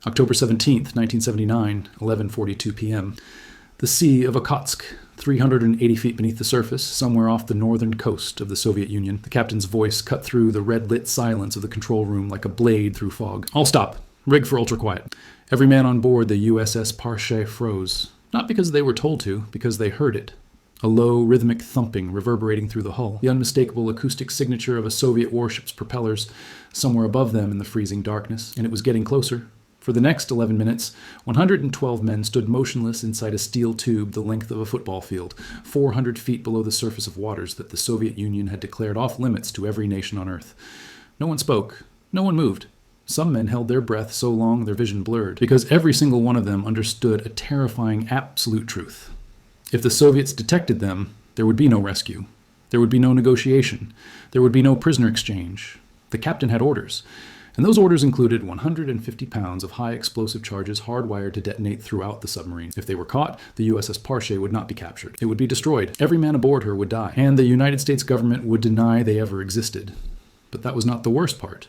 October 17th, 1979, 11:42 p.m. The Sea of Okhotsk, 380 feet beneath the surface, somewhere off the northern coast of the Soviet Union. The captain's voice cut through the red-lit silence of the control room like a blade through fog. "All stop. Rig for ultra-quiet." Every man on board the USS Parche froze. Not because they were told to, because they heard it. A low, rhythmic thumping reverberating through the hull, the unmistakable acoustic signature of a Soviet warship's propellers somewhere above them in the freezing darkness, and it was getting closer. For the next 11 minutes, 112 men stood motionless inside a steel tube the length of a football field, 400 feet below the surface of waters that the Soviet Union had declared off limits to every nation on Earth. No one spoke. No one moved. Some men held their breath so long their vision blurred, because every single one of them understood a terrifying absolute truth. If the Soviets detected them, there would be no rescue. There would be no negotiation. There would be no prisoner exchange. The captain had orders. And those orders included 150 pounds of high explosive charges hardwired to detonate throughout the submarine. If they were caught, the USS Parche would not be captured. It would be destroyed. Every man aboard her would die. And the United States government would deny they ever existed. But that was not the worst part.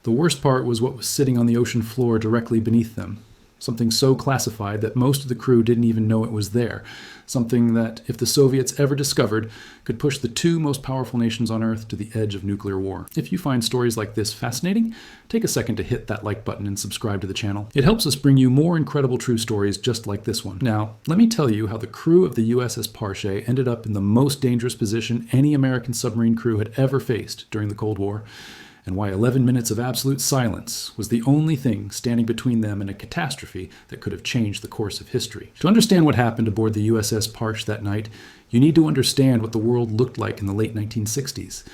The worst part was what was sitting on the ocean floor directly beneath them. Something so classified that most of the crew didn't even know it was there. Something that, if the Soviets ever discovered, could push the two most powerful nations on Earth to the edge of nuclear war. If you find stories like this fascinating, take a second to hit that like button and subscribe to the channel. It helps us bring you more incredible true stories just like this one. Now, let me tell you how the crew of the USS Parche ended up in the most dangerous position any American submarine crew had ever faced during the Cold War, and why 11 minutes of absolute silence was the only thing standing between them and a catastrophe that could have changed the course of history. To understand what happened aboard the USS Parche that night, you need to understand what the world looked like in the late 1960s.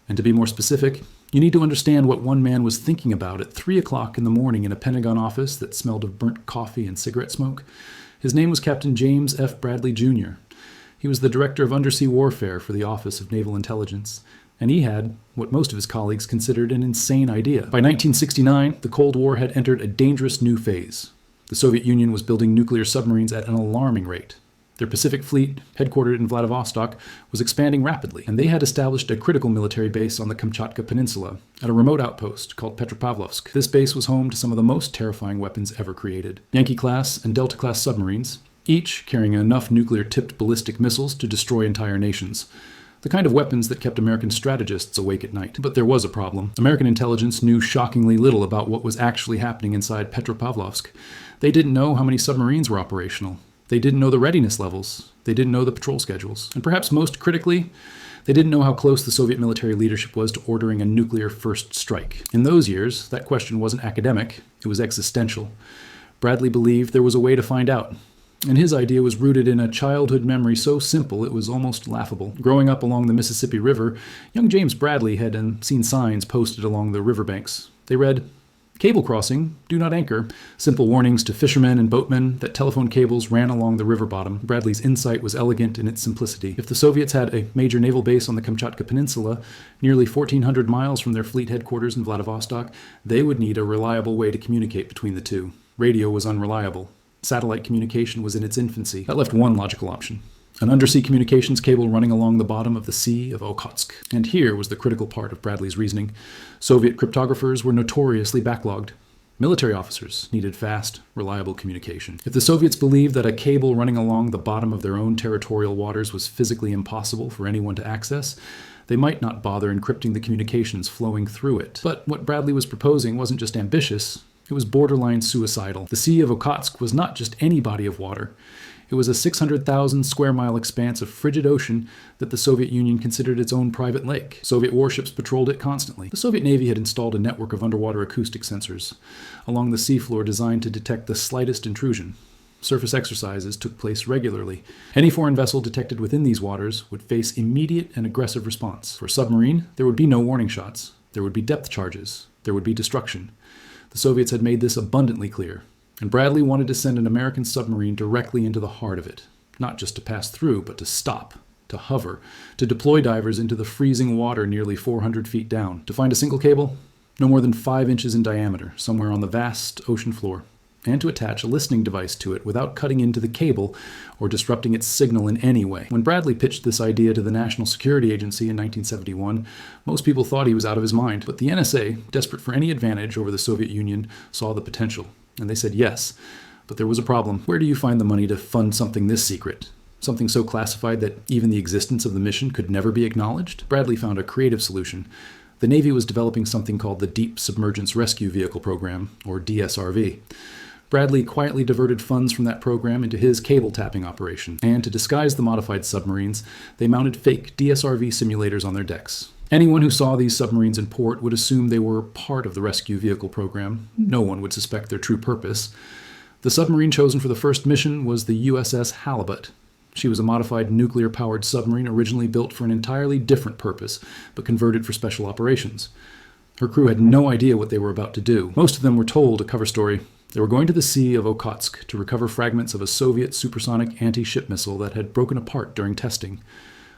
And to be more specific, you need to understand what one man was thinking about at 3 o'clock in the morning in a Pentagon office that smelled of burnt coffee and cigarette smoke. His name was Captain James F. Bradley, Jr. He was the director of undersea warfare for the Office of Naval Intelligence. And he had what most of his colleagues considered an insane idea. By 1969, the Cold War had entered a dangerous new phase. The Soviet Union was building nuclear submarines at an alarming rate. Their Pacific Fleet, headquartered in Vladivostok, was expanding rapidly, and they had established a critical military base on the Kamchatka Peninsula, at a remote outpost called Petropavlovsk. This base was home to some of the most terrifying weapons ever created. Yankee-class and Delta-class submarines, each carrying enough nuclear-tipped ballistic missiles to destroy entire nations. The kind of weapons that kept American strategists awake at night. But there was a problem. American intelligence knew shockingly little about what was actually happening inside Petropavlovsk. They didn't know how many submarines were operational. They didn't know the readiness levels. They didn't know the patrol schedules. And perhaps most critically, they didn't know how close the Soviet military leadership was to ordering a nuclear first strike. In those years, that question wasn't academic, it was existential. Bradley believed there was a way to find out. And his idea was rooted in a childhood memory so simple it was almost laughable. Growing up along the Mississippi River, young James Bradley had seen signs posted along the riverbanks. They read, "Cable crossing, do not anchor." Simple warnings to fishermen and boatmen that telephone cables ran along the river bottom. Bradley's insight was elegant in its simplicity. If the Soviets had a major naval base on the Kamchatka Peninsula, nearly 1,400 miles from their fleet headquarters in Vladivostok, they would need a reliable way to communicate between the two. Radio was unreliable. Satellite communication was in its infancy. That left one logical option: an undersea communications cable running along the bottom of the Sea of Okhotsk. And here was the critical part of Bradley's reasoning. Soviet cryptographers were notoriously backlogged. Military officers needed fast, reliable communication. If the Soviets believed that a cable running along the bottom of their own territorial waters was physically impossible for anyone to access, they might not bother encrypting the communications flowing through it. But what Bradley was proposing wasn't just ambitious, it was borderline suicidal. The Sea of Okhotsk was not just any body of water. It was a 600,000 square mile expanse of frigid ocean that the Soviet Union considered its own private lake. Soviet warships patrolled it constantly. The Soviet Navy had installed a network of underwater acoustic sensors along the seafloor designed to detect the slightest intrusion. Surface exercises took place regularly. Any foreign vessel detected within these waters would face immediate and aggressive response. For a submarine, there would be no warning shots. There would be depth charges. There would be destruction. The Soviets had made this abundantly clear, and Bradley wanted to send an American submarine directly into the heart of it, not just to pass through, but to stop, to hover, to deploy divers into the freezing water nearly 400 feet down, to find a single cable, no more than 5 inches in diameter, somewhere on the vast ocean floor, and to attach a listening device to it without cutting into the cable or disrupting its signal in any way. When Bradley pitched this idea to the National Security Agency in 1971, most people thought he was out of his mind. But the NSA, desperate for any advantage over the Soviet Union, saw the potential. And they said yes, but there was a problem. Where do you find the money to fund something this secret? Something so classified that even the existence of the mission could never be acknowledged? Bradley found a creative solution. The Navy was developing something called the Deep Submergence Rescue Vehicle Program, or DSRV. Bradley quietly diverted funds from that program into his cable tapping operation, and to disguise the modified submarines, they mounted fake DSRV simulators on their decks. Anyone who saw these submarines in port would assume they were part of the rescue vehicle program. No one would suspect their true purpose. The submarine chosen for the first mission was the USS Halibut. She was a modified nuclear-powered submarine originally built for an entirely different purpose, but converted for special operations. Her crew had no idea what they were about to do. Most of them were told a cover story. They were going to the Sea of Okhotsk to recover fragments of a Soviet supersonic anti-ship missile that had broken apart during testing.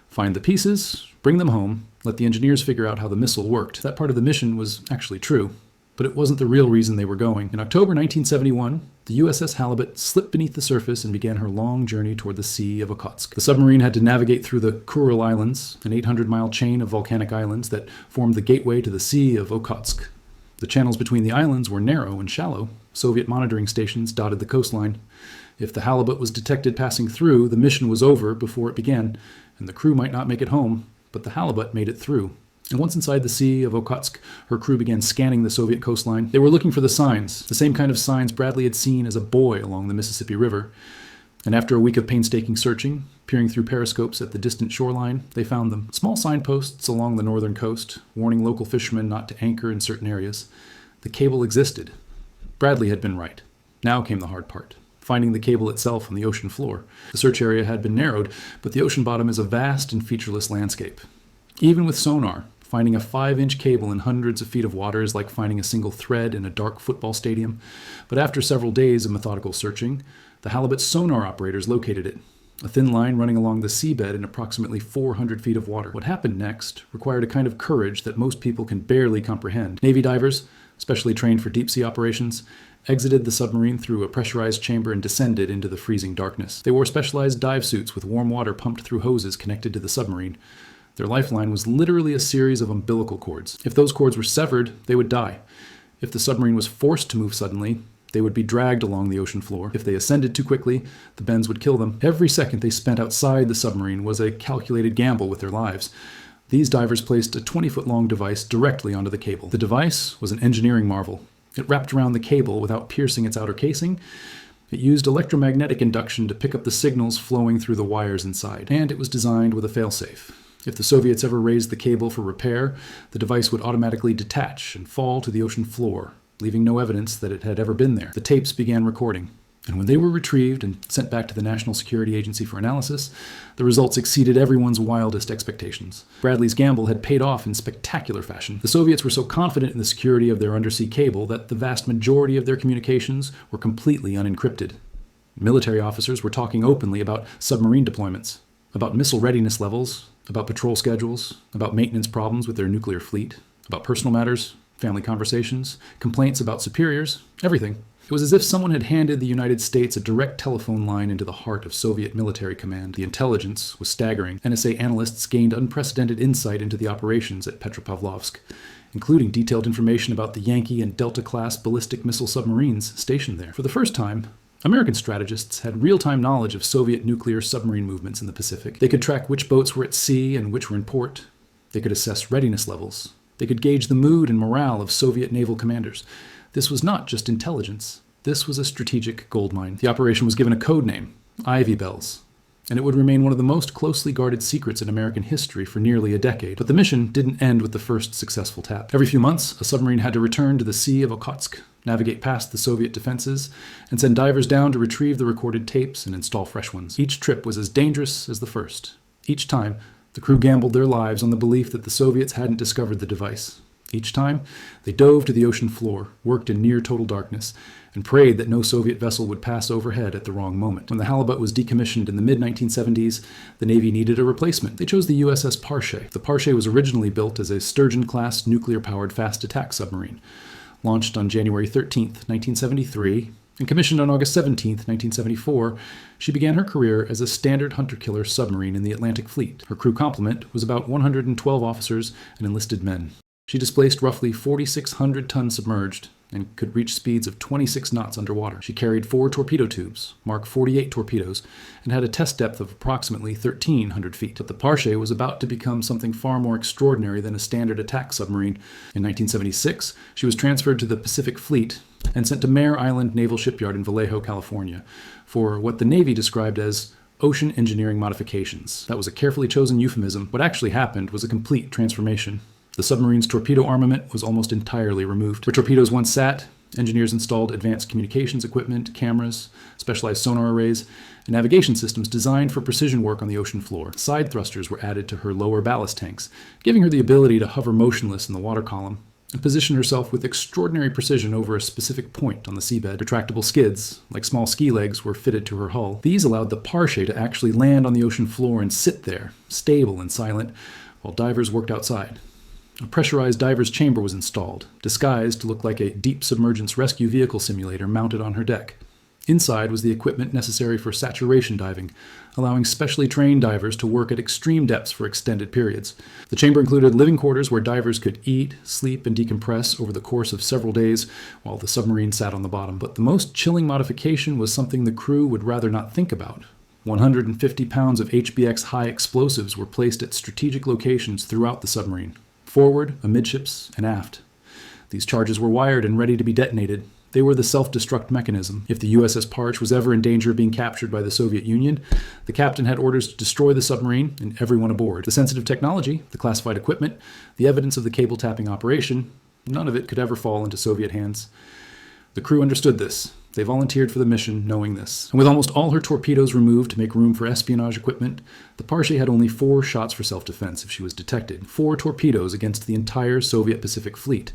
Find the pieces, bring them home, let the engineers figure out how the missile worked. That part of the mission was actually true, but it wasn't the real reason they were going. In October 1971, the USS Halibut slipped beneath the surface and began her long journey toward the Sea of Okhotsk. The submarine had to navigate through the Kuril Islands, an 800-mile chain of volcanic islands that formed the gateway to the Sea of Okhotsk. The channels between the islands were narrow and shallow. Soviet monitoring stations dotted the coastline. If the Halibut was detected passing through, the mission was over before it began, and the crew might not make it home, but the Halibut made it through. And once inside the Sea of Okhotsk, her crew began scanning the Soviet coastline. They were looking for the signs, the same kind of signs Bradley had seen as a boy along the Mississippi River. And after a week of painstaking searching, peering through periscopes at the distant shoreline, they found them. Small signposts along the northern coast, warning local fishermen not to anchor in certain areas. The cable existed. Bradley had been right. Now came the hard part, finding the cable itself on the ocean floor. The search area had been narrowed, but the ocean bottom is a vast and featureless landscape. Even with sonar, finding a 5-inch cable in hundreds of feet of water is like finding a single thread in a dark football stadium. But after several days of methodical searching, the Halibut's sonar operators located it, a thin line running along the seabed in approximately 400 feet of water. What happened next required a kind of courage that most people can barely comprehend. Navy divers, specially trained for deep-sea operations, exited the submarine through a pressurized chamber and descended into the freezing darkness. They wore specialized dive suits with warm water pumped through hoses connected to the submarine. Their lifeline was literally a series of umbilical cords. If those cords were severed, they would die. If the submarine was forced to move suddenly, they would be dragged along the ocean floor. If they ascended too quickly, the bends would kill them. Every second they spent outside the submarine was a calculated gamble with their lives. These divers placed a 20-foot-long device directly onto the cable. The device was an engineering marvel. It wrapped around the cable without piercing its outer casing. It used electromagnetic induction to pick up the signals flowing through the wires inside. And it was designed with a failsafe. If the Soviets ever raised the cable for repair, the device would automatically detach and fall to the ocean floor, leaving no evidence that it had ever been there. The tapes began recording, and when they were retrieved and sent back to the National Security Agency for analysis, the results exceeded everyone's wildest expectations. Bradley's gamble had paid off in spectacular fashion. The Soviets were so confident in the security of their undersea cable that the vast majority of their communications were completely unencrypted. Military officers were talking openly about submarine deployments, about missile readiness levels, about patrol schedules, about maintenance problems with their nuclear fleet, about personal matters, family conversations, complaints about superiors, everything. It was as if someone had handed the United States a direct telephone line into the heart of Soviet military command. The intelligence was staggering. NSA analysts gained unprecedented insight into the operations at Petropavlovsk, including detailed information about the Yankee and Delta-class ballistic missile submarines stationed there. For the first time, American strategists had real-time knowledge of Soviet nuclear submarine movements in the Pacific. They could track which boats were at sea and which were in port. They could assess readiness levels. They could gauge the mood and morale of Soviet naval commanders. This was not just intelligence. This was a strategic goldmine. The operation was given a code name, Ivy Bells, and it would remain one of the most closely guarded secrets in American history for nearly a decade. But the mission didn't end with the first successful tap. Every few months, a submarine had to return to the Sea of Okhotsk, navigate past the Soviet defenses, and send divers down to retrieve the recorded tapes and install fresh ones. Each trip was as dangerous as the first. Each time, the crew gambled their lives on the belief that the Soviets hadn't discovered the device. Each time, they dove to the ocean floor, worked in near total darkness, and prayed that no Soviet vessel would pass overhead at the wrong moment. When the Halibut was decommissioned in the mid-1970s, the Navy needed a replacement. They chose the USS Parche. The Parche was originally built as a Sturgeon-class nuclear-powered fast attack submarine. Launched on January 13, 1973, and commissioned on August 17, 1974, she began her career as a standard hunter-killer submarine in the Atlantic Fleet. Her crew complement was about 112 officers and enlisted men. She displaced roughly 4,600 tons submerged and could reach speeds of 26 knots underwater. She carried 4 torpedo tubes, Mark 48 torpedoes, and had a test depth of approximately 1,300 feet. But the Parche was about to become something far more extraordinary than a standard attack submarine. In 1976, she was transferred to the Pacific Fleet and sent to Mare Island Naval Shipyard in Vallejo, California, for what the Navy described as ocean engineering modifications. That was a carefully chosen euphemism. What actually happened was a complete transformation. The submarine's torpedo armament was almost entirely removed. Where torpedoes once sat, engineers installed advanced communications equipment, cameras, specialized sonar arrays, and navigation systems designed for precision work on the ocean floor. Side thrusters were added to her lower ballast tanks, giving her the ability to hover motionless in the water column and position herself with extraordinary precision over a specific point on the seabed. Retractable skids, like small ski legs, were fitted to her hull. These allowed the Parche to actually land on the ocean floor and sit there, stable and silent, while divers worked outside. A pressurized diver's chamber was installed, disguised to look like a deep submergence rescue vehicle simulator mounted on her deck. Inside was the equipment necessary for saturation diving, allowing specially trained divers to work at extreme depths for extended periods. The chamber included living quarters where divers could eat, sleep, and decompress over the course of several days while the submarine sat on the bottom. But the most chilling modification was something the crew would rather not think about. 150 pounds of HBX high explosives were placed at strategic locations throughout the submarine, forward, amidships, and aft. These charges were wired and ready to be detonated. They were the self-destruct mechanism. If the USS Parche was ever in danger of being captured by the Soviet Union, the captain had orders to destroy the submarine and everyone aboard. The sensitive technology, the classified equipment, the evidence of the cable tapping operation, none of it could ever fall into Soviet hands. The crew understood this. They volunteered for the mission knowing this. And with almost all her torpedoes removed to make room for espionage equipment, the Parche had only 4 shots for self-defense if she was detected. 4 torpedoes against the entire Soviet Pacific Fleet.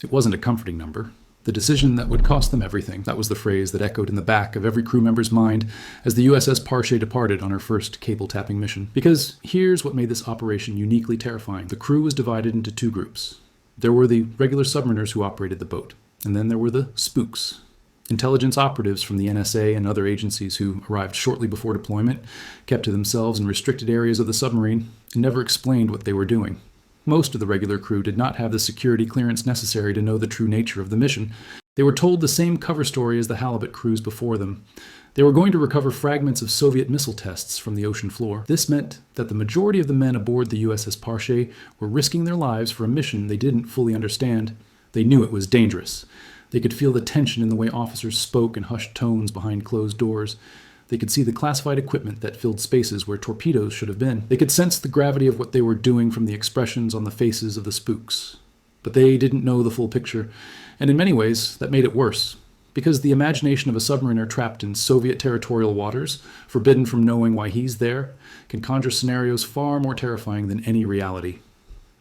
It wasn't a comforting number. The decision that would cost them everything. That was the phrase that echoed in the back of every crew member's mind as the USS Parche departed on her first cable-tapping mission. Because here's what made this operation uniquely terrifying. The crew was divided into 2 groups. There were the regular submariners who operated the boat, and then there were the spooks. Intelligence operatives from the NSA and other agencies who arrived shortly before deployment, kept to themselves in restricted areas of the submarine, and never explained what they were doing. Most of the regular crew did not have the security clearance necessary to know the true nature of the mission. They were told the same cover story as the halibut crews before them. They were going to recover fragments of Soviet missile tests from the ocean floor. This meant that the majority of the men aboard the USS Parche were risking their lives for a mission they didn't fully understand. They knew it was dangerous. They could feel the tension in the way officers spoke in hushed tones behind closed doors. They could see the classified equipment that filled spaces where torpedoes should have been. They could sense the gravity of what they were doing from the expressions on the faces of the spooks. But they didn't know the full picture, and in many ways, that made it worse. Because the imagination of a submariner trapped in Soviet territorial waters, forbidden from knowing why he's there, can conjure scenarios far more terrifying than any reality.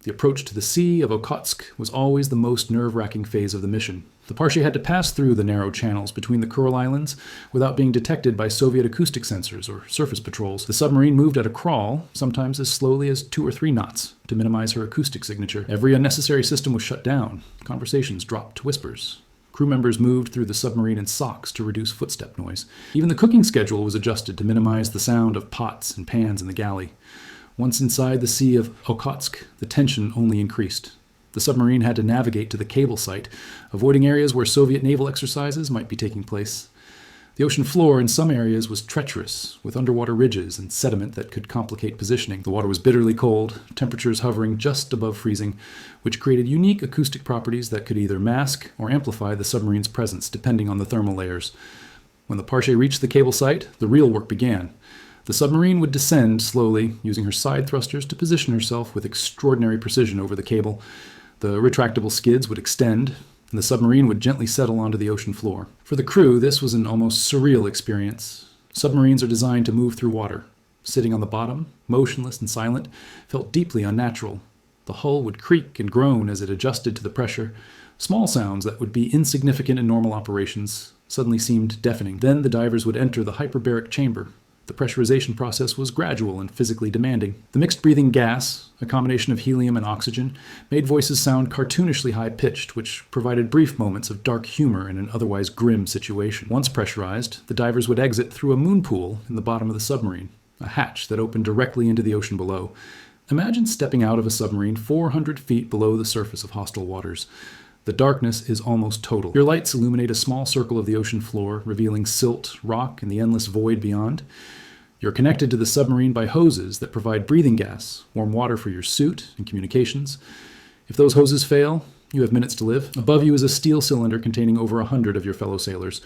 The approach to the Sea of Okhotsk was always the most nerve-wracking phase of the mission. The Parche had to pass through the narrow channels between the Kuril Islands without being detected by Soviet acoustic sensors or surface patrols. The submarine moved at a crawl, sometimes as slowly as 2 or 3 knots, to minimize her acoustic signature. Every unnecessary system was shut down. Conversations dropped to whispers. Crew members moved through the submarine in socks to reduce footstep noise. Even the cooking schedule was adjusted to minimize the sound of pots and pans in the galley. Once inside the Sea of Okhotsk, the tension only increased. The submarine had to navigate to the cable site, avoiding areas where Soviet naval exercises might be taking place. The ocean floor in some areas was treacherous, with underwater ridges and sediment that could complicate positioning. The water was bitterly cold, temperatures hovering just above freezing, which created unique acoustic properties that could either mask or amplify the submarine's presence, depending on the thermal layers. When the Parche reached the cable site, the real work began. The submarine would descend slowly, using her side thrusters to position herself with extraordinary precision over the cable. The retractable skids would extend, and the submarine would gently settle onto the ocean floor. For the crew, this was an almost surreal experience. Submarines are designed to move through water. Sitting on the bottom, motionless and silent, felt deeply unnatural. The hull would creak and groan as it adjusted to the pressure. Small sounds that would be insignificant in normal operations suddenly seemed deafening. Then the divers would enter the hyperbaric chamber. The pressurization process was gradual and physically demanding. The mixed-breathing gas, a combination of helium and oxygen, made voices sound cartoonishly high-pitched, which provided brief moments of dark humor in an otherwise grim situation. Once pressurized, the divers would exit through a moon pool in the bottom of the submarine, a hatch that opened directly into the ocean below. Imagine stepping out of a submarine 400 feet below the surface of hostile waters. The darkness is almost total. Your lights illuminate a small circle of the ocean floor, revealing silt, rock, and the endless void beyond. You're connected to the submarine by hoses that provide breathing gas, warm water for your suit, and communications. If those hoses fail, you have minutes to live. Above you is a steel cylinder containing over 100 of your fellow sailors.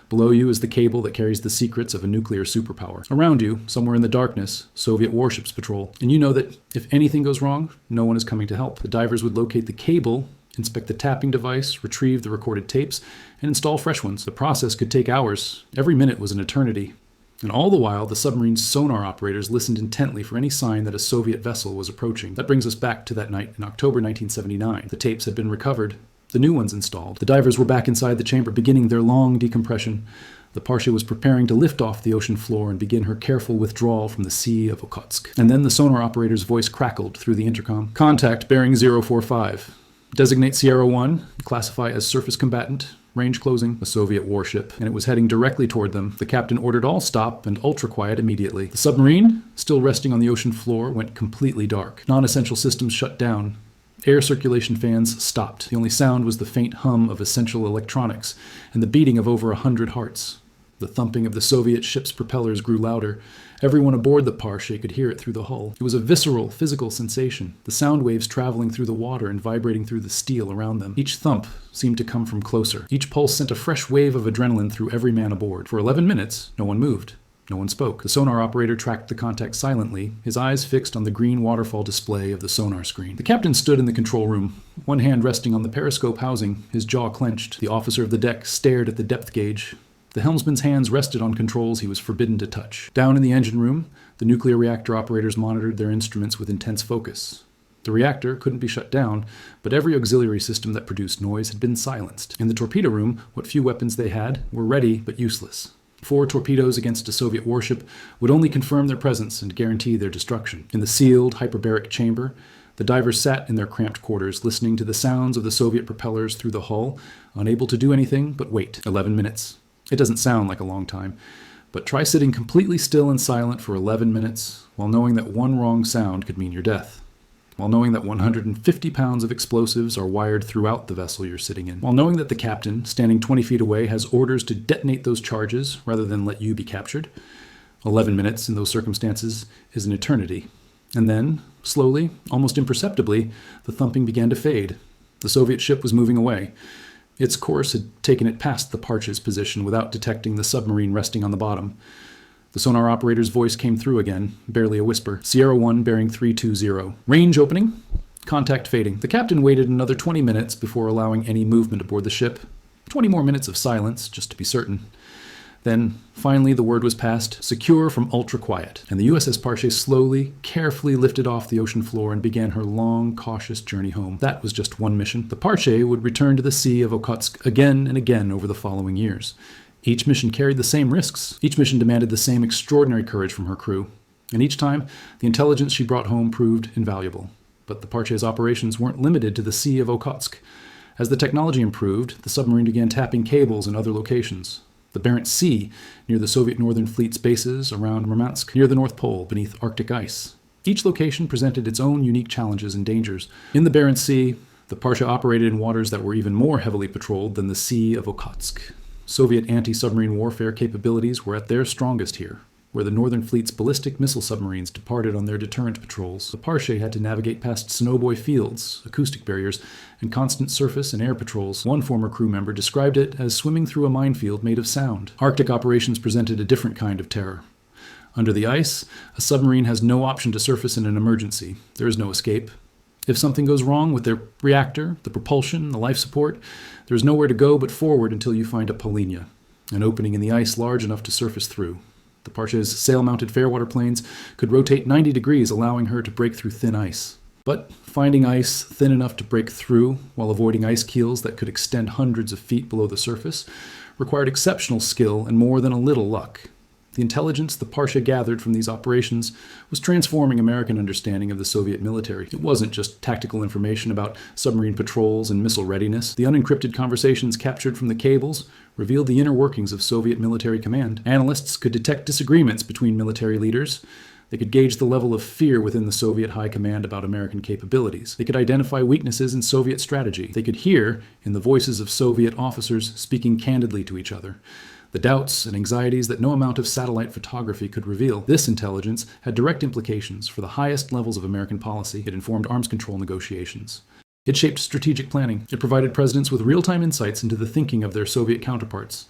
Below you is the cable that carries the secrets of a nuclear superpower. Around you, somewhere in the darkness, Soviet warships patrol. And you know that if anything goes wrong, no one is coming to help. The divers would locate the cable, inspect the tapping device, retrieve the recorded tapes, and install fresh ones. The process could take hours. Every minute was an eternity. And all the while, the submarine's sonar operators listened intently for any sign that a Soviet vessel was approaching. That brings us back to that night in October 1979. The tapes had been recovered, the new ones installed. The divers were back inside the chamber, beginning their long decompression. The Parche was preparing to lift off the ocean floor and begin her careful withdrawal from the Sea of Okhotsk. And then the sonar operator's voice crackled through the intercom. Contact bearing 045. Designate Sierra 1, classify as surface combatant, range closing, a Soviet warship, and it was heading directly toward them. The captain ordered all stop and ultra quiet immediately. The submarine, still resting on the ocean floor, went completely dark. Non-essential systems shut down. Air circulation fans stopped. The only sound was the faint hum of essential electronics and the beating of over 100 hearts. The thumping of the Soviet ship's propellers grew louder. Everyone aboard the Parche could hear it through the hull. It was a visceral, physical sensation, the sound waves traveling through the water and vibrating through the steel around them. Each thump seemed to come from closer. Each pulse sent a fresh wave of adrenaline through every man aboard. For 11 minutes, no one moved. No one spoke. The sonar operator tracked the contact silently, his eyes fixed on the green waterfall display of the sonar screen. The captain stood in the control room, one hand resting on the periscope housing, his jaw clenched. The officer of the deck stared at the depth gauge. The helmsman's hands rested on controls he was forbidden to touch. Down in the engine room, the nuclear reactor operators monitored their instruments with intense focus. The reactor couldn't be shut down, but every auxiliary system that produced noise had been silenced. In the torpedo room, what few weapons they had were ready but useless. 4 torpedoes against a Soviet warship would only confirm their presence and guarantee their destruction. In the sealed, hyperbaric chamber, the divers sat in their cramped quarters, listening to the sounds of the Soviet propellers through the hull, unable to do anything but wait. 11 minutes. It doesn't sound like a long time, but try sitting completely still and silent for 11 minutes while knowing that one wrong sound could mean your death, while knowing that 150 pounds of explosives are wired throughout the vessel you're sitting in, while knowing that the captain, standing 20 feet away, has orders to detonate those charges rather than let you be captured. 11 minutes in those circumstances is an eternity. And then, slowly, almost imperceptibly, the thumping began to fade. The Soviet ship was moving away. Its course had taken it past the Parche's position without detecting the submarine resting on the bottom. The sonar operator's voice came through again, barely a whisper. Sierra 1 bearing 320. Range opening. Contact fading. The captain waited another 20 minutes before allowing any movement aboard the ship. 20 more minutes of silence, just to be certain. Then, finally, the word was passed, secure from ultra-quiet, and the USS Parche slowly, carefully lifted off the ocean floor and began her long, cautious journey home. That was just one mission. The Parche would return to the Sea of Okhotsk again and again over the following years. Each mission carried the same risks. Each mission demanded the same extraordinary courage from her crew. And each time, the intelligence she brought home proved invaluable. But the Parche's operations weren't limited to the Sea of Okhotsk. As the technology improved, the submarine began tapping cables in other locations. The Barents Sea, near the Soviet Northern Fleet's bases around Murmansk, near the North Pole, beneath Arctic ice. Each location presented its own unique challenges and dangers. In the Barents Sea, the Parche operated in waters that were even more heavily patrolled than the Sea of Okhotsk. Soviet anti-submarine warfare capabilities were at their strongest here. Where the Northern Fleet's ballistic missile submarines departed on their deterrent patrols, the Parche had to navigate past snowboy fields, acoustic barriers, and constant surface and air patrols. One former crew member described it as swimming through a minefield made of sound. Arctic operations presented a different kind of terror. Under the ice, a submarine has no option to surface in an emergency. There is no escape. If something goes wrong with their reactor, the propulsion, the life support, there is nowhere to go but forward until you find a Polinia, an opening in the ice large enough to surface through. The Parche's sail-mounted fairwater planes could rotate 90 degrees, allowing her to break through thin ice. But finding ice thin enough to break through while avoiding ice keels that could extend hundreds of feet below the surface required exceptional skill and more than a little luck. The intelligence the Parche gathered from these operations was transforming American understanding of the Soviet military. It wasn't just tactical information about submarine patrols and missile readiness. The unencrypted conversations captured from the cables revealed the inner workings of Soviet military command. Analysts could detect disagreements between military leaders. They could gauge the level of fear within the Soviet high command about American capabilities. They could identify weaknesses in Soviet strategy. They could hear, in the voices of Soviet officers speaking candidly to each other, the doubts and anxieties that no amount of satellite photography could reveal. This intelligence had direct implications for the highest levels of American policy. It informed arms control negotiations. It shaped strategic planning. It provided presidents with real-time insights into the thinking of their Soviet counterparts.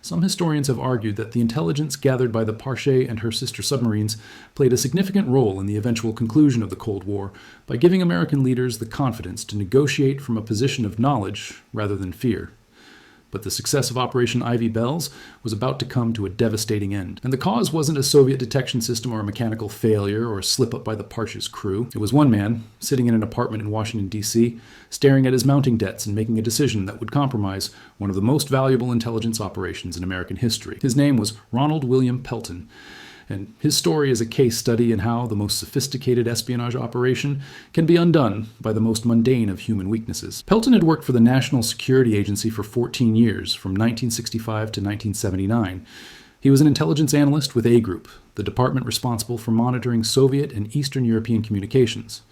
Some historians have argued that the intelligence gathered by the Parche and her sister submarines played a significant role in the eventual conclusion of the Cold War by giving American leaders the confidence to negotiate from a position of knowledge rather than fear. But the success of Operation Ivy Bells was about to come to a devastating end. And the cause wasn't a Soviet detection system or a mechanical failure or a slip-up by the Parche's crew. It was one man, sitting in an apartment in Washington, D.C., staring at his mounting debts and making a decision that would compromise one of the most valuable intelligence operations in American history. His name was Ronald William Pelton, and his story is a case study in how the most sophisticated espionage operation can be undone by the most mundane of human weaknesses. Pelton had worked for the National Security Agency for 14 years, from 1965 to 1979. He was an intelligence analyst with A Group, the department responsible for monitoring Soviet and Eastern European communications.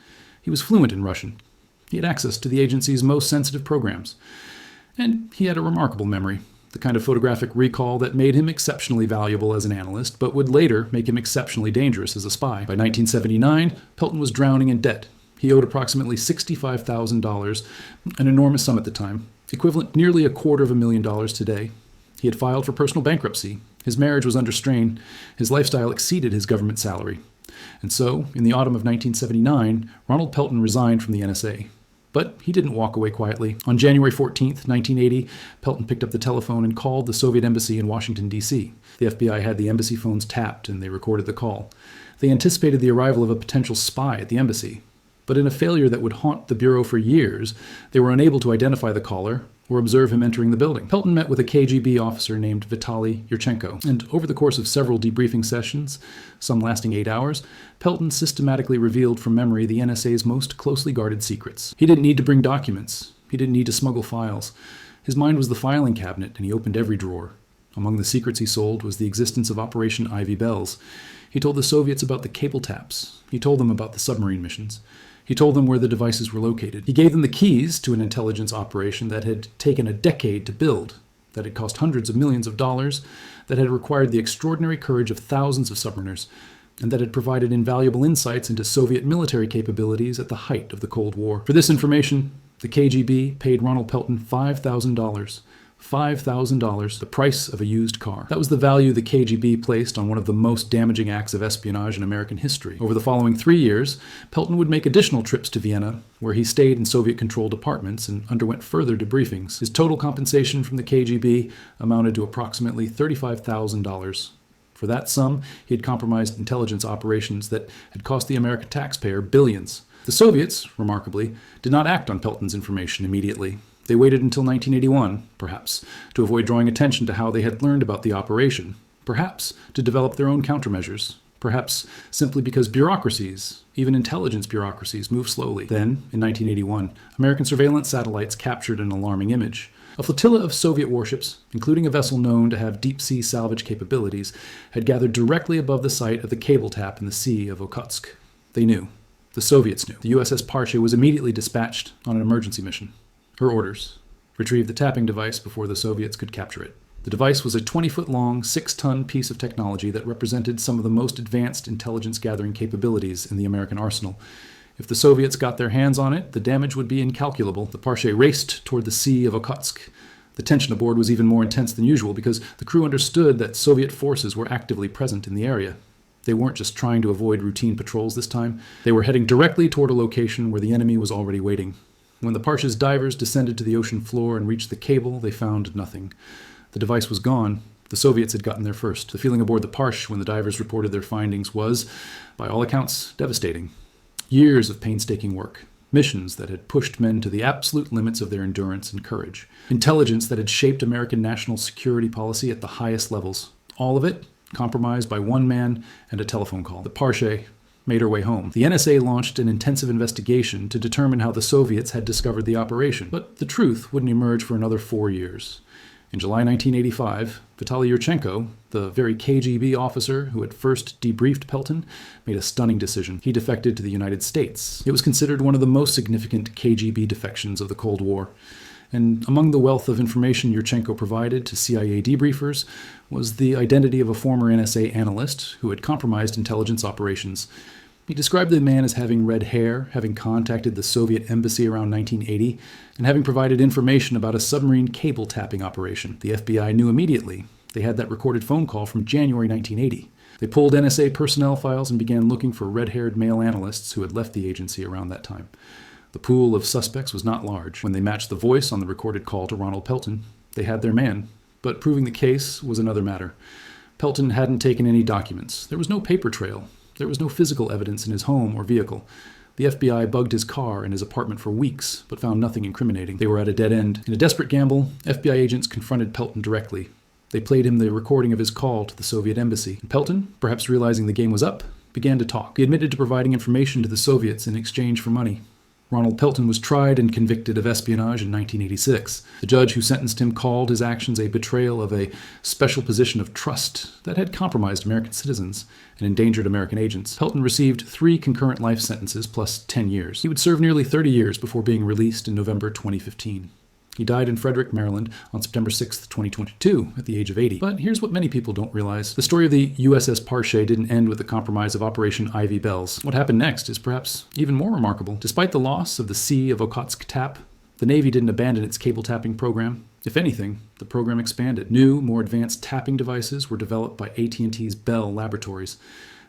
He was fluent in Russian. He had access to the agency's most sensitive programs. And he had a remarkable memory. The kind of photographic recall that made him exceptionally valuable as an analyst, but would later make him exceptionally dangerous as a spy. By 1979, Pelton was drowning in debt. He owed approximately $65,000, an enormous sum at the time, equivalent nearly $250,000 today. He had filed for personal bankruptcy. His marriage was under strain. His lifestyle exceeded his government salary. And so, in the autumn of 1979, Ronald Pelton resigned from the NSA. But he didn't walk away quietly. On January 14, 1980, Pelton picked up the telephone and called the Soviet embassy in Washington, D.C. The FBI had the embassy phones tapped, and they recorded the call. They anticipated the arrival of a potential spy at the embassy. But in a failure that would haunt the Bureau for years, they were unable to identify the caller or observe him entering the building. Pelton met with a KGB officer named Vitaly Yurchenko, and over the course of several debriefing sessions, some lasting 8 hours, Pelton systematically revealed from memory the NSA's most closely guarded secrets. He didn't need to bring documents. He didn't need to smuggle files. His mind was the filing cabinet, and he opened every drawer. Among the secrets he sold was the existence of Operation Ivy Bells. He told the Soviets about the cable taps. He told them about the submarine missions. He told them where the devices were located. He gave them the keys to an intelligence operation that had taken a decade to build, that had cost hundreds of millions of dollars, that had required the extraordinary courage of thousands of submariners, and that had provided invaluable insights into Soviet military capabilities at the height of the Cold War. For this information, the KGB paid Ronald Pelton $5,000. $5,000, the price of a used car. That was the value the KGB placed on one of the most damaging acts of espionage in American history. Over the following 3 years, Pelton would make additional trips to Vienna, where he stayed in Soviet-controlled apartments and underwent further debriefings. His total compensation from the KGB amounted to approximately $35,000. For that sum, he had compromised intelligence operations that had cost the American taxpayer billions. The Soviets, remarkably, did not act on Pelton's information immediately. They waited until 1981, perhaps, to avoid drawing attention to how they had learned about the operation, perhaps to develop their own countermeasures, perhaps simply because bureaucracies, even intelligence bureaucracies, move slowly. Then, in 1981, American surveillance satellites captured an alarming image. A flotilla of Soviet warships, including a vessel known to have deep-sea salvage capabilities, had gathered directly above the site of the cable tap in the Sea of Okhotsk. They knew. The Soviets knew. The USS Parche was immediately dispatched on an emergency mission. Her orders: retrieve the tapping device before the Soviets could capture it. The device was a 20-foot-long, 6-ton piece of technology that represented some of the most advanced intelligence-gathering capabilities in the American arsenal. If the Soviets got their hands on it, the damage would be incalculable. The Parche raced toward the Sea of Okhotsk. The tension aboard was even more intense than usual because the crew understood that Soviet forces were actively present in the area. They weren't just trying to avoid routine patrols this time. They were heading directly toward a location where the enemy was already waiting. When the Parche's divers descended to the ocean floor and reached the cable, they found nothing. The device was gone. The Soviets had gotten there first. The feeling aboard the Parche when the divers reported their findings was, by all accounts, devastating. Years of painstaking work. Missions that had pushed men to the absolute limits of their endurance and courage. Intelligence that had shaped American national security policy at the highest levels. All of it compromised by one man and a telephone call. The Parche made her way home. The NSA launched an intensive investigation to determine how the Soviets had discovered the operation, but the truth wouldn't emerge for another 4 years. In July 1985, Vitaly Yurchenko, the very KGB officer who had first debriefed Pelton, made a stunning decision. He defected to the United States. It was considered one of the most significant KGB defections of the Cold War. And among the wealth of information Yurchenko provided to CIA debriefers was the identity of a former NSA analyst who had compromised intelligence operations. He described the man as having red hair, having contacted the Soviet embassy around 1980, and having provided information about a submarine cable tapping operation. The FBI knew immediately. They had that recorded phone call from January 1980. They pulled NSA personnel files and began looking for red-haired male analysts who had left the agency around that time. The pool of suspects was not large. When they matched the voice on the recorded call to Ronald Pelton, they had their man. But proving the case was another matter. Pelton hadn't taken any documents. There was no paper trail. There was no physical evidence in his home or vehicle. The FBI bugged his car and his apartment for weeks, but found nothing incriminating. They were at a dead end. In a desperate gamble, FBI agents confronted Pelton directly. They played him the recording of his call to the Soviet embassy. And Pelton, perhaps realizing the game was up, began to talk. He admitted to providing information to the Soviets in exchange for money. Ronald Pelton was tried and convicted of espionage in 1986. The judge who sentenced him called his actions a betrayal of a special position of trust that had compromised American citizens and endangered American agents. Pelton received 3 concurrent life sentences plus 10 years. He would serve nearly 30 years before being released in November 2015. He died in Frederick, Maryland on September 6, 2022, at the age of 80. But here's what many people don't realize. The story of the USS Parche didn't end with the compromise of Operation Ivy Bells. What happened next is perhaps even more remarkable. Despite the loss of the Sea of Okhotsk tap, the Navy didn't abandon its cable tapping program. If anything, the program expanded. New, more advanced tapping devices were developed by AT&T's Bell Laboratories.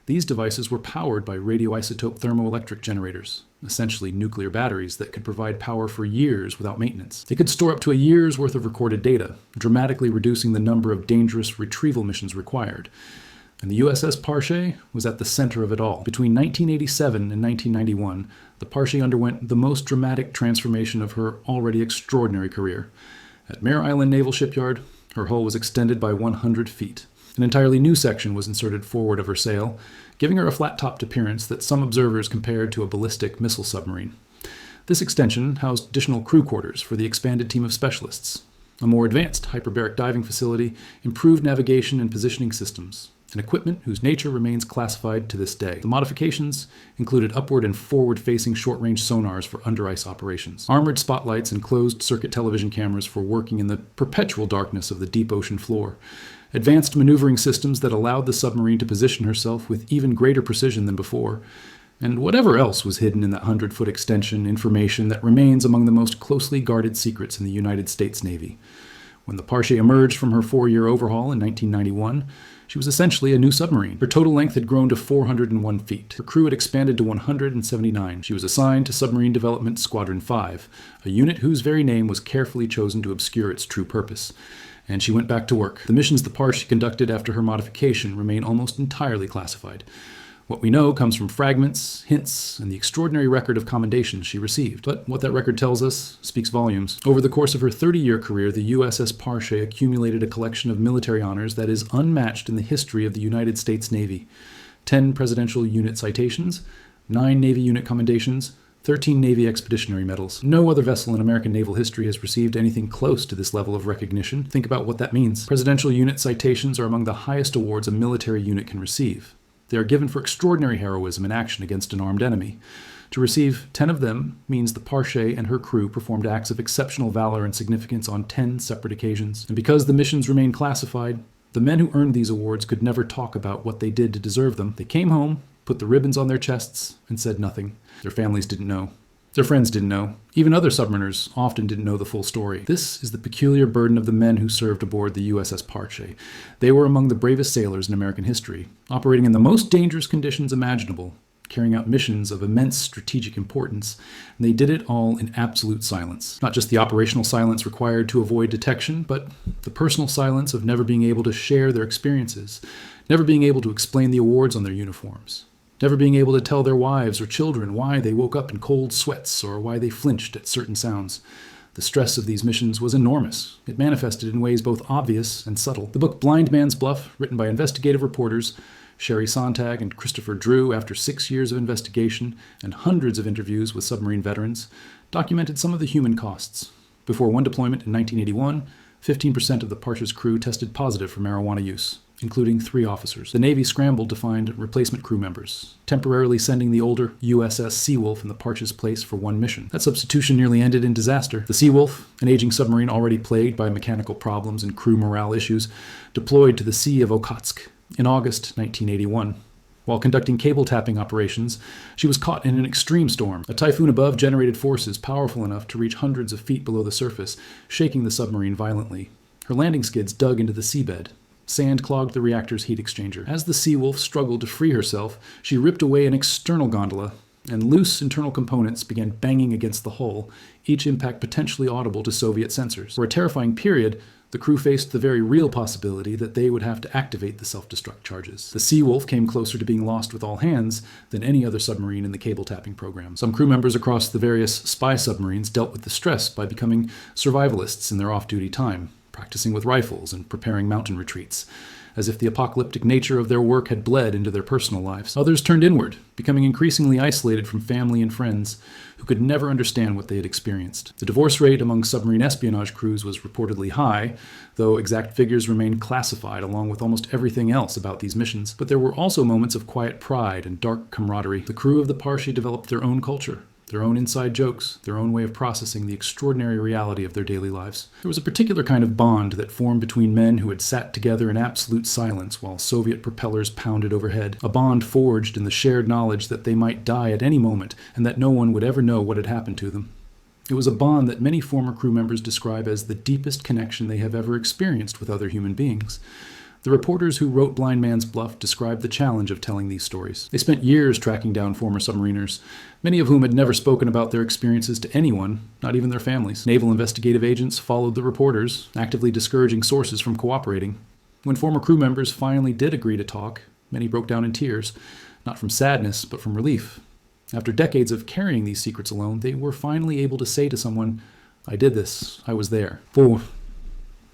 These devices were powered by radioisotope thermoelectric generators, essentially nuclear batteries that could provide power for years without maintenance. They could store up to a year's worth of recorded data, dramatically reducing the number of dangerous retrieval missions required. And the USS Parche was at the center of it all. Between 1987 and 1991, the Parche underwent the most dramatic transformation of her already extraordinary career. At Mare Island Naval Shipyard, her hull was extended by 100 feet. An entirely new section was inserted forward of her sail, giving her a flat-topped appearance that some observers compared to a ballistic missile submarine. This extension housed additional crew quarters for the expanded team of specialists, a more advanced hyperbaric diving facility, improved navigation and positioning systems, and equipment whose nature remains classified to this day. The modifications included upward and forward-facing short-range sonars for under-ice operations, armored spotlights and closed-circuit television cameras for working in the perpetual darkness of the deep ocean floor, advanced maneuvering systems that allowed the submarine to position herself with even greater precision than before, and whatever else was hidden in that 100-foot extension, information that remains among the most closely guarded secrets in the United States Navy. When the Parche emerged from her 4-year overhaul in 1991, she was essentially a new submarine. Her total length had grown to 401 feet. Her crew had expanded to 179. She was assigned to Submarine Development Squadron 5, a unit whose very name was carefully chosen to obscure its true purpose. And she went back to work. The missions the Parche conducted after her modification remain almost entirely classified. What we know comes from fragments, hints, and the extraordinary record of commendations she received. But what that record tells us speaks volumes. Over the course of her 30-year career, the USS Parche accumulated a collection of military honors that is unmatched in the history of the United States Navy. 10 Presidential Unit citations, 9 Navy Unit commendations, 13 Navy Expeditionary Medals. No other vessel in American naval history has received anything close to this level of recognition. Think about what that means. Presidential Unit citations are among the highest awards a military unit can receive. They are given for extraordinary heroism in action against an armed enemy. To receive 10 of them means the Parche and her crew performed acts of exceptional valor and significance on 10 separate occasions. And because the missions remain classified, the men who earned these awards could never talk about what they did to deserve them. They came home, put the ribbons on their chests, and said nothing. Their families didn't know. Their friends didn't know. Even other submariners often didn't know the full story. This is the peculiar burden of the men who served aboard the USS Parche. They were among the bravest sailors in American history, operating in the most dangerous conditions imaginable, carrying out missions of immense strategic importance, and they did it all in absolute silence. Not just the operational silence required to avoid detection, but the personal silence of never being able to share their experiences, never being able to explain the awards on their uniforms, never being able to tell their wives or children why they woke up in cold sweats or why they flinched at certain sounds. The stress of these missions was enormous. It manifested in ways both obvious and subtle. The book Blind Man's Bluff, written by investigative reporters Sherry Sontag and Christopher Drew after 6 years of investigation and hundreds of interviews with submarine veterans, documented some of the human costs. Before one deployment in 1981, 15% of the Parche's crew tested positive for marijuana use, including 3 officers. The Navy scrambled to find replacement crew members, temporarily sending the older USS Seawolf in the Parche's place for one mission. That substitution nearly ended in disaster. The Seawolf, an aging submarine already plagued by mechanical problems and crew morale issues, deployed to the Sea of Okhotsk in August 1981. While conducting cable tapping operations, she was caught in an extreme storm. A typhoon above generated forces powerful enough to reach hundreds of feet below the surface, shaking the submarine violently. Her landing skids dug into the seabed. Sand clogged the reactor's heat exchanger. As the Seawolf struggled to free herself, she ripped away an external gondola, and loose internal components began banging against the hull, each impact potentially audible to Soviet sensors. For a terrifying period, the crew faced the very real possibility that they would have to activate the self-destruct charges. The Seawolf came closer to being lost with all hands than any other submarine in the cable tapping program. Some crew members across the various spy submarines dealt with the stress by becoming survivalists in their off-duty time, practicing with rifles and preparing mountain retreats, as if the apocalyptic nature of their work had bled into their personal lives. Others turned inward, becoming increasingly isolated from family and friends who could never understand what they had experienced. The divorce rate among submarine espionage crews was reportedly high, though exact figures remained classified along with almost everything else about these missions. But there were also moments of quiet pride and dark camaraderie. The crew of the Parche developed their own culture, their own inside jokes, their own way of processing the extraordinary reality of their daily lives. There was a particular kind of bond that formed between men who had sat together in absolute silence while Soviet propellers pounded overhead, a bond forged in the shared knowledge that they might die at any moment and that no one would ever know what had happened to them. It was a bond that many former crew members describe as the deepest connection they have ever experienced with other human beings. The reporters who wrote Blind Man's Bluff described the challenge of telling these stories. They spent years tracking down former submariners, many of whom had never spoken about their experiences to anyone, not even their families. Naval investigative agents followed the reporters, actively discouraging sources from cooperating. When former crew members finally did agree to talk, many broke down in tears, not from sadness, but from relief. After decades of carrying these secrets alone, they were finally able to say to someone, "I did this. I was there."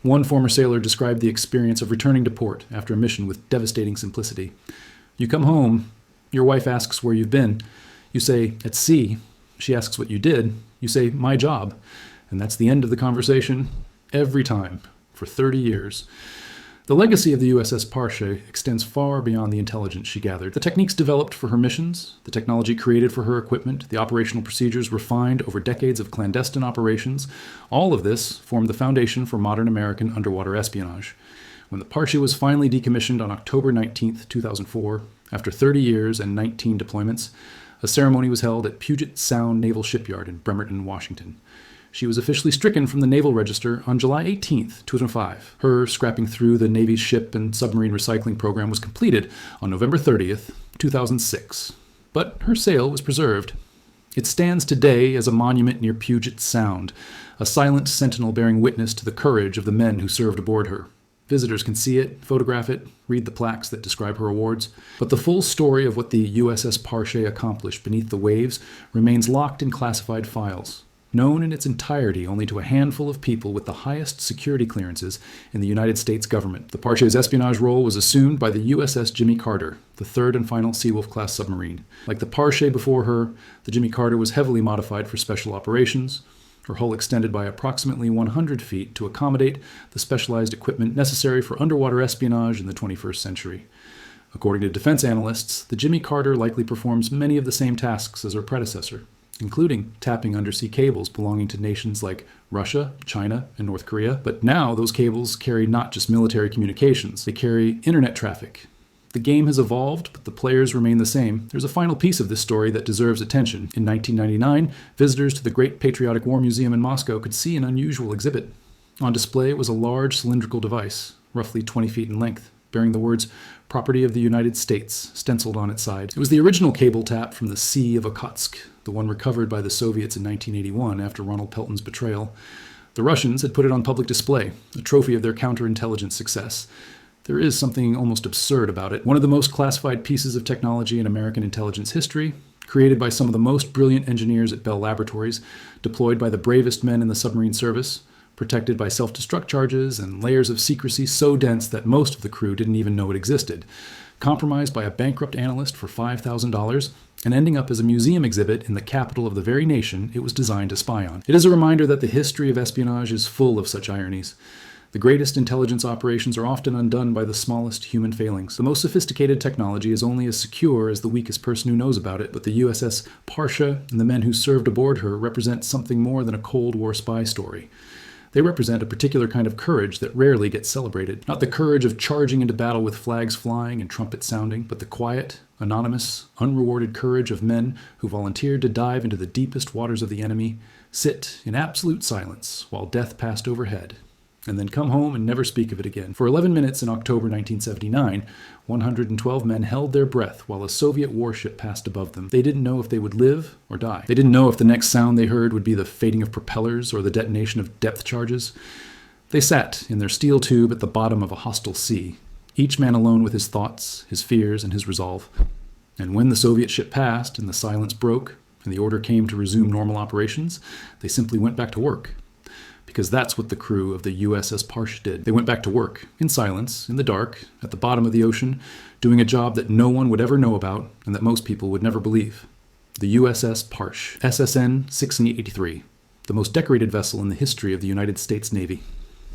One former sailor described the experience of returning to port after a mission with devastating simplicity. "You come home, your wife asks where you've been. You say, 'At sea.' She asks what you did. You say, 'My job.' And that's the end of the conversation every time, for 30 years. The legacy of the USS Parche extends far beyond the intelligence she gathered. The techniques developed for her missions, the technology created for her equipment, the operational procedures refined over decades of clandestine operations, all of this formed the foundation for modern American underwater espionage. When the Parche was finally decommissioned on October 19, 2004, after 30 years and 19 deployments, a ceremony was held at Puget Sound Naval Shipyard in Bremerton, Washington. She was officially stricken from the Naval Register on July 18, 2005. Her scrapping through the Navy's ship and submarine recycling program was completed on November 30, 2006. But her sail was preserved. It stands today as a monument near Puget Sound, a silent sentinel bearing witness to the courage of the men who served aboard her. Visitors can see it, photograph it, read the plaques that describe her awards. But the full story of what the USS Parche accomplished beneath the waves remains locked in classified files, known in its entirety only to a handful of people with the highest security clearances in the United States government. The Parche's espionage role was assumed by the USS Jimmy Carter, the third and final Seawolf-class submarine. Like the Parche before her, the Jimmy Carter was heavily modified for special operations. Her hull extended by approximately 100 feet to accommodate the specialized equipment necessary for underwater espionage in the 21st century. According to defense analysts, the Jimmy Carter likely performs many of the same tasks as her predecessor, including tapping undersea cables belonging to nations like Russia, China, and North Korea. But now those cables carry not just military communications, they carry internet traffic. The game has evolved, but the players remain the same. There's a final piece of this story that deserves attention. In 1999, visitors to the Great Patriotic War Museum in Moscow could see an unusual exhibit. On display was a large cylindrical device, roughly 20 feet in length, bearing the words "Property of the United States" stenciled on its side. It was the original cable tap from the Sea of Okhotsk, the one recovered by the Soviets in 1981 after Ronald Pelton's betrayal. The Russians had put it on public display, a trophy of their counterintelligence success. There is something almost absurd about it. One of the most classified pieces of technology in American intelligence history, created by some of the most brilliant engineers at Bell Laboratories, deployed by the bravest men in the submarine service, protected by self-destruct charges and layers of secrecy so dense that most of the crew didn't even know it existed, compromised by a bankrupt analyst for $5,000, and ending up as a museum exhibit in the capital of the very nation it was designed to spy on. It is a reminder that the history of espionage is full of such ironies. The greatest intelligence operations are often undone by the smallest human failings. The most sophisticated technology is only as secure as the weakest person who knows about it, but the USS Parche and the men who served aboard her represent something more than a Cold War spy story. They represent a particular kind of courage that rarely gets celebrated. Not the courage of charging into battle with flags flying and trumpets sounding, but the quiet, anonymous, unrewarded courage of men who volunteered to dive into the deepest waters of the enemy, sit in absolute silence while death passed overhead, and then come home and never speak of it again. For 11 minutes in October 1979, 112 men held their breath while a Soviet warship passed above them. They didn't know if they would live or die. They didn't know if the next sound they heard would be the fading of propellers or the detonation of depth charges. They sat in their steel tube at the bottom of a hostile sea, each man alone with his thoughts, his fears, and his resolve. And when the Soviet ship passed and the silence broke and the order came to resume normal operations, they simply went back to work. Because that's what the crew of the USS Parche did. They went back to work, in silence, in the dark, at the bottom of the ocean, doing a job that no one would ever know about and that most people would never believe. The USS Parche, SSN 683, the most decorated vessel in the history of the United States Navy.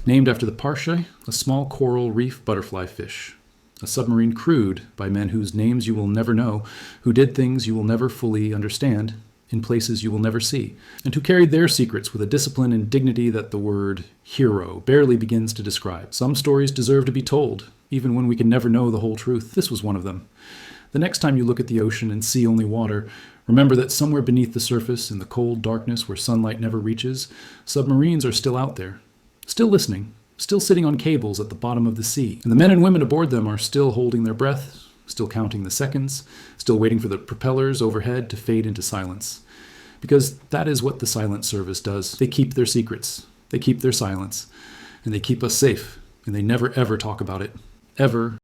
Named after the Parche, a small coral reef butterfly fish. A submarine crewed by men whose names you will never know, who did things you will never fully understand, in places you will never see, and who carried their secrets with a discipline and dignity that the word hero barely begins to describe. Some stories deserve to be told, even when we can never know the whole truth. This was one of them. The next time you look at the ocean and see only water, remember that somewhere beneath the surface, in the cold darkness where sunlight never reaches, submarines are still out there, still listening, still sitting on cables at the bottom of the sea. And the men and women aboard them are still holding their breath, still counting the seconds, still waiting for the propellers overhead to fade into silence. Because that is what the silent service does. They keep their secrets, they keep their silence, and they keep us safe, and they never ever talk about it. Ever.